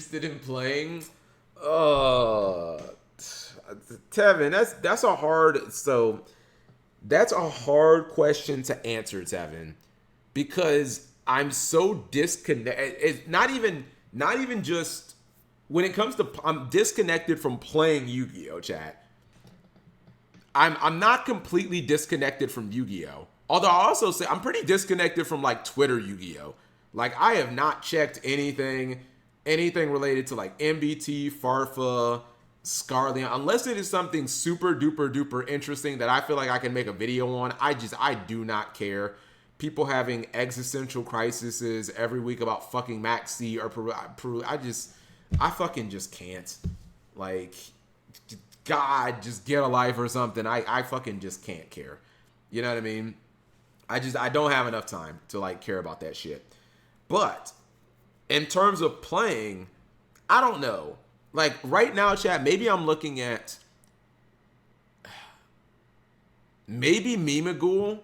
interested in playing. Uh, Tevin, that's a hard question to answer, Tevin, because I'm so disconnected. It's not even just when it comes to I'm disconnected from playing Yu-Gi-Oh, chat. I'm not completely disconnected from Yu-Gi-Oh. Although I also say I'm pretty disconnected from like Twitter Yu-Gi-Oh. Like I have not checked anything related to like MBT, Farfa, Scarleon, unless it is something super duper duper interesting that I feel like I can make a video on. I do not care. People having existential crises every week about fucking Maxi or Peru. I fucking just can't. Like, God, just get a life or something. I fucking just can't care. You know what I mean? I don't have enough time to like care about that shit. But in terms of playing, I don't know. Like right now, chat, maybe I'm looking at maybe Mimagul.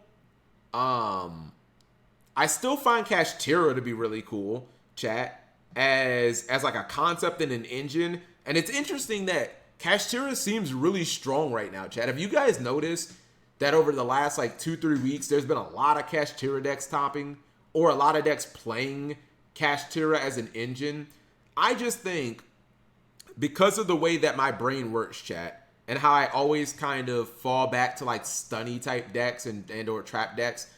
I still find Kashtira to be really cool, chat, as like a concept and an engine. And it's interesting that Kashtira seems really strong right now, chat. Have you guys noticed that over the last like 2-3 weeks, there's been a lot of Kashtira decks topping or a lot of decks playing Kashtira as an engine? I just think because of the way that my brain works, chat, and how I always kind of fall back to like stunny type decks and or trap decks,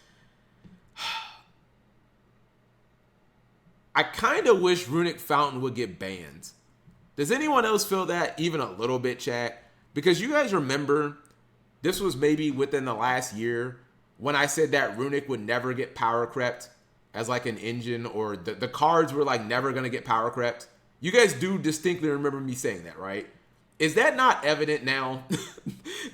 I kind of wish Runick Fountain would get banned. Does anyone else feel that even a little bit, chat? Because you guys remember, this was maybe within the last year when I said that Runick would never get power crept as like an engine, or the cards were like never going to get power crept. You guys do distinctly remember me saying that, right? Is that not evident now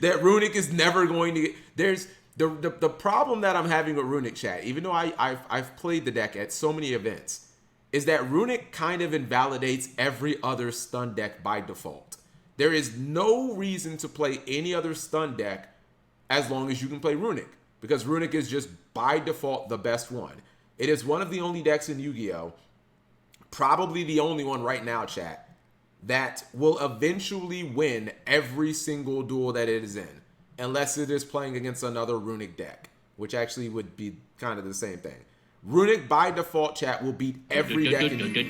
that Runick is never going to get... There's the problem that I'm having with Runick, chat, even though I've played the deck at so many events, is that Runick kind of invalidates every other stun deck by default. There is no reason to play any other stun deck as long as you can play Runick, because Runick is just by default the best one. It is one of the only decks in Yu-Gi-Oh, probably the only one right now, chat, that will eventually win every single duel that it is in, unless it is playing against another Runick deck, which actually would be kind of the same thing. Runick by default, chat, will beat every deck in Yu-Gi-Oh!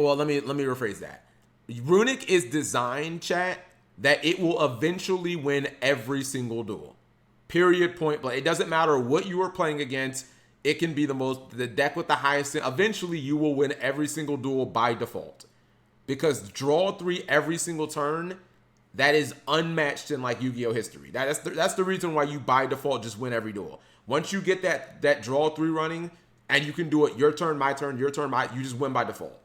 Well, let me rephrase that. Runick is designed, chat, that it will eventually win every single duel. Period, point blank. It doesn't matter what you are playing against. It can be the deck with the highest. Eventually, you will win every single duel by default, because draw 3 every single turn. That is unmatched in like Yu-Gi-Oh history. That's the reason why you by default just win every duel. Once you get that draw 3 running, and you can do it your turn, my turn, your turn, you just win by default.